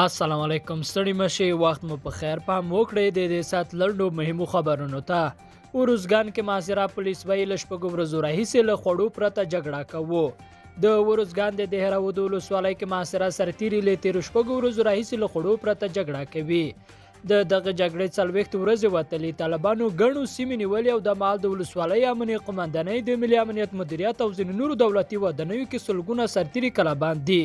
السلام علیکم ستړي مشي وخت مو په خیر پام وکړئ د دې سات لړډو مهمو خبرونو ته ورزګان کې مازیرا پولیس ویل شپږ ورځو راهیسې له خوړو پرته جګړه کوو د ورزګان د دهراود ولسوالۍ کې مازیرا سرتیري له تیر شپږ ورځو راهیسې له خوړو پرته جګړه کوي دغه جګړې څلوېښت ورځې وتلې طالبانو ګڼو سیمې نیولې او د مال د ولسوالۍ امنیه قمندانۍ د ملي امنیت مدیریت او ځینو نورو دولتي ودانیو کې سلګونه سرتیري کلابند دي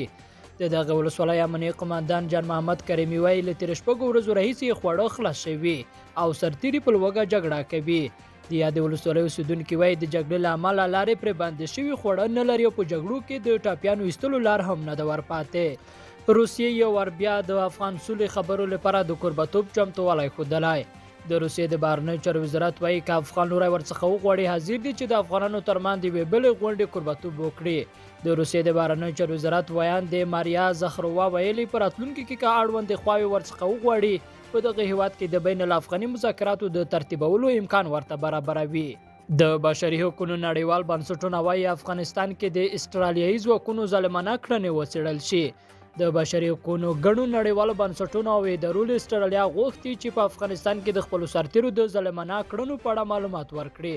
دغه ولسوالۍ امنیه قمندان جان محمد کریمي وایي له تیر شپږو ورځو راهیسې خوړه خلاص شوي او سرتیري په لوږه جګړه کوي د یادې ولسوالۍ اوسېدونکي وایي د جګړې له امله لارې پرې بندې شوي خوړه نه لري او په جګړو کې د ټاپیانو ایستلو لار هم نه ده ورپاتې روسیې یو وار بیا د افغان سولې خبرو لپاره د کوربتوب چمتووالی ښودلی د روسیې د بهرنیو چارو وزارت وایي که افغان لوری ورڅخه وغواړي حاضر دي چې د افغانانو ترمنځ د یوې بلې غونډې کوربتوب وکړي د روسیې د بهرنیو چارو وزارت ویان د ماریا زخروا ویلي په راتلونکي کې که اړوندې خواوې ورڅخه وغواړي په دغه هیواد کې د بین الافغاني مذاکراتو د ترتیبولو امکان ورته برابروي د بشري حقوقو نړیوال بنسټونه وایي افغانستان کې د استرالیایي ځواکونو ظالمانه کړنې وڅېړل شي د بشري حقوقو ګڼو نړیوالو بنسټونو او ادارو له استرالیا غوښتي چې په افغانستان کې د خپلو سرتیرو د ظالمانه کړنو په اړه معلومات ورکړي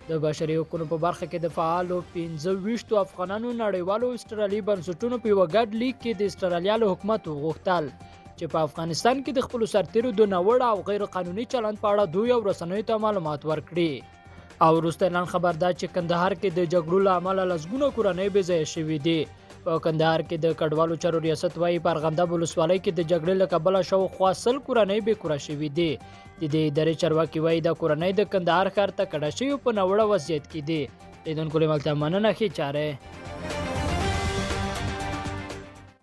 د بشري حقوقو په برخه کې د فعالو 25 افغانانو نړیوالو استرالیایي بنسټونو په یوه ګډ لیک کې د استرالیا له حکومت وغوښتل چې په افغانستان کې د خپلو سرتیرو د ناوړه او غیر قانوني چلند په اړه دوی او رسنیو ته معلومات ورکړي او وروسته اعلان خبر ده چې کندهار کې د جګړو له امله لسګونه کورنۍ بې ځایه شوي دي په کندهار کې د کډوالو چارو ریاست وایي په ارغنداب ولسوالۍ کې د جګړې له کبله شاوخوا 100 کورنۍ بې کوره شوي دي د دې ادارې چارواکي وایي دا کورنۍ د کندهار ښار ته کډه شوي په ناوړه وضعیت کې دي لیدونکو له ملته مننه ښې چارې